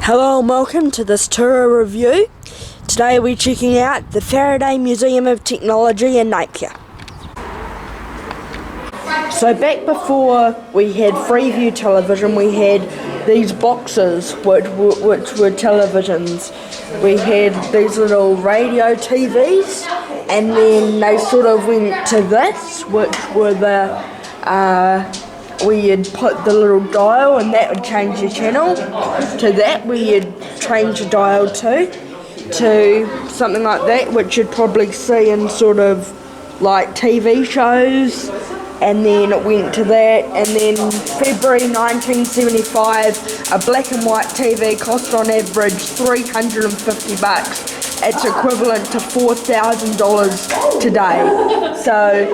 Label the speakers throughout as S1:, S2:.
S1: Hello and welcome to this tour review. Today we're checking out the Faraday Museum of Technology in Napier. So back before we had Freeview television, we had these boxes which were televisions. We had these little radio TVs, and then they sort of went to this, which were where you'd put the little dial and that would change your channel. To that where you'd change the dial to something like that, which you'd probably see in sort of like TV shows. And then it went to that, and then February 1975, a black and white TV cost on average $350. It's equivalent to $4,000 today. So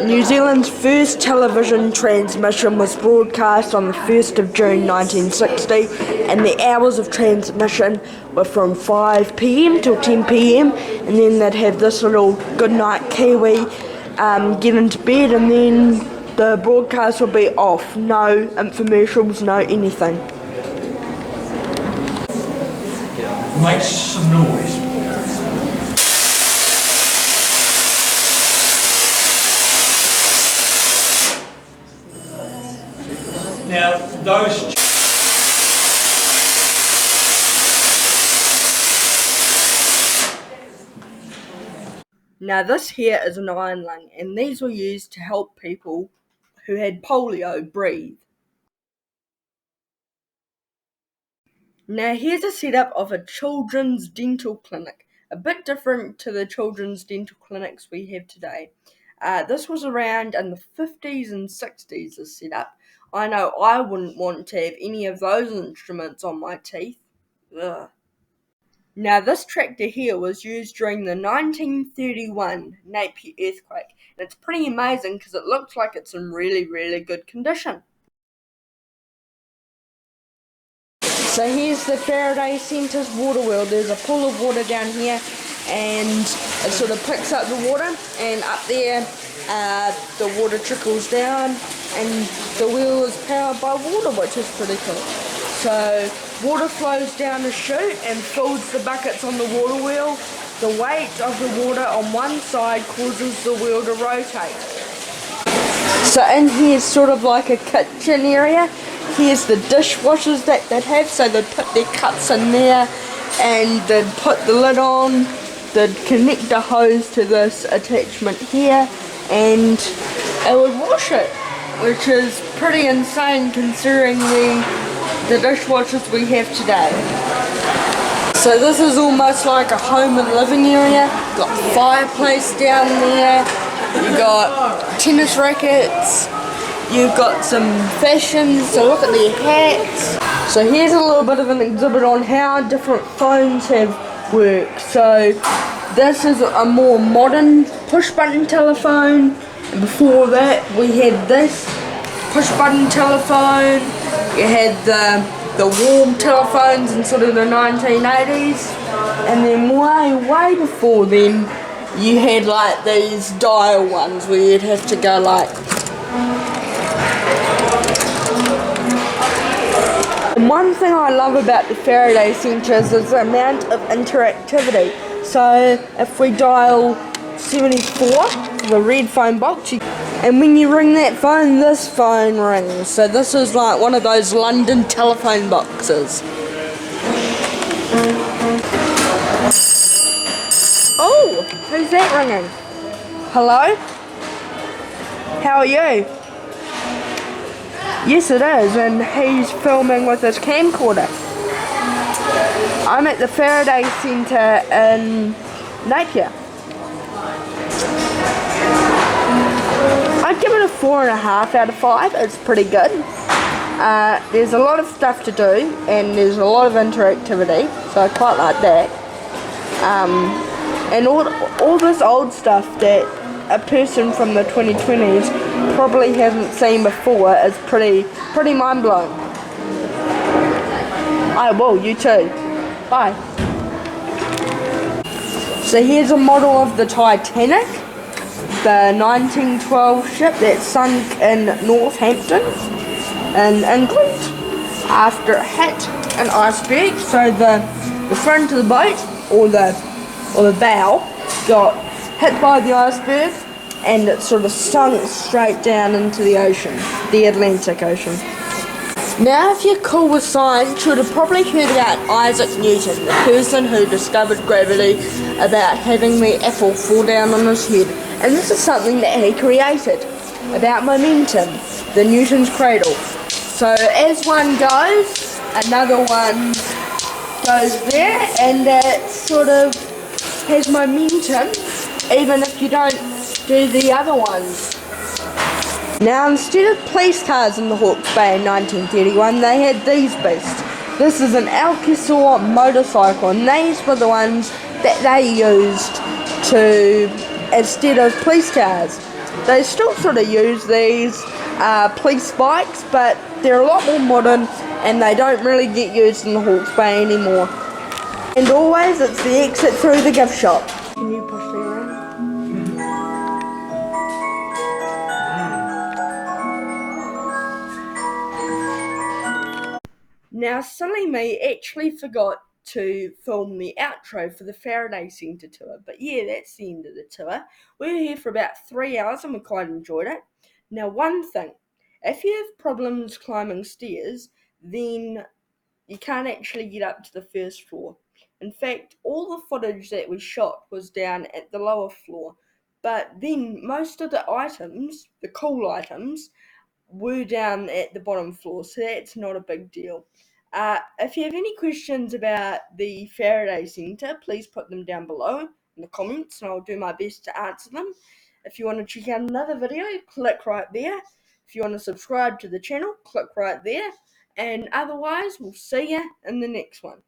S1: New Zealand's first television transmission was broadcast on the 1st of June 1960, and the hours of transmission were from 5 PM till 10 PM, and then they'd have this little goodnight Kiwi, get into bed, and then the broadcast will be off. No infomercials, no anything.
S2: Makes some noise. Now those
S1: Now this here is an iron lung, and these were used to help people who had polio breathe. Now here's a setup of a children's dental clinic, a bit different to the children's dental clinics we have today. This was around in the 50s and 60s, this setup. I know I wouldn't want to have any of those instruments on my teeth. Ugh. Now this tractor here was used during the 1931 Napier earthquake, and it's pretty amazing because it looks like it's in really, really good condition. So here's the Faraday Centre's water wheel. There's a pool of water down here, and it sort of picks up the water, and up there the water trickles down, and the wheel is powered by water, which is pretty cool. So water flows down the chute and fills the buckets on the water wheel. The weight of the water on one side causes the wheel to rotate. So in here is sort of like a kitchen area. Here's the dishwashers that they'd have, so they'd put their cups in there and they'd put the lid on, they'd connect the hose to this attachment here, and it would wash it, which is pretty insane considering the dishwashers we have today. So this is almost like a home and living area. Got a fireplace down there, you've got tennis rackets, you've got some fashions, so look at their hats. So here's a little bit of an exhibit on how different phones have worked. So this is a more modern push button telephone, and before that we had this push button telephone. You had the warm telephones in sort of the 1980s, and then way before then you had like these dial ones where you'd have to go like. And one thing I love about the Faraday Centre is the amount of interactivity. So if we dial 74, the red phone box, and when you ring that phone, this phone rings. So this is like one of those London telephone boxes. Oh, who's that ringing? Hello? How are you? Yes it is, and he's filming with his camcorder. I'm at the Faraday Centre in Napier. I'd give it a 4.5 out of 5. It's pretty good. There's a lot of stuff to do, and there's a lot of interactivity, so I quite like that. And all this old stuff that a person from the 2020s probably hasn't seen before is pretty mind-blowing. I will, you too. Bye. So here's a model of the Titanic, the 1912 ship that sunk in Northampton in England after it hit an iceberg. So the front of the boat or the bow got hit by the iceberg, and it sort of sunk straight down into the ocean, the Atlantic Ocean. Now, if you're cool with science, you would have probably heard about Issac Newton, the person who discovered gravity, about having the apple fall down on his head. And this is something that he created, about momentum, the Newton's cradle. So as one goes, another one goes there, and it sort of has momentum, even if you don't do the other ones. Now, instead of police cars in the Hawke's Bay in 1931, they had these beasts. This is an Alcazar motorcycle, and these were the ones that they used instead of police cars. They still sort of use these police bikes, but they're a lot more modern, and they don't really get used in the Hawke's Bay anymore. And always, it's the exit through the gift shop. Can you push me around? Now, silly me actually forgot to film the outro for the Faraday Centre tour, but yeah, that's the end of the tour. We were here for about 3 hours and we quite enjoyed it. Now, one thing, if you have problems climbing stairs, then you can't actually get up to the first floor. In fact, all the footage that we shot was down at the lower floor, but then most of the items, the cool items, were down at the bottom floor, so that's not a big deal. If you have any questions about the Faraday Centre, please put them down below in the comments and I'll do my best to answer them. If you want to check out another video, click right there. If you want to subscribe to the channel, click right there. And otherwise, we'll see you in the next one.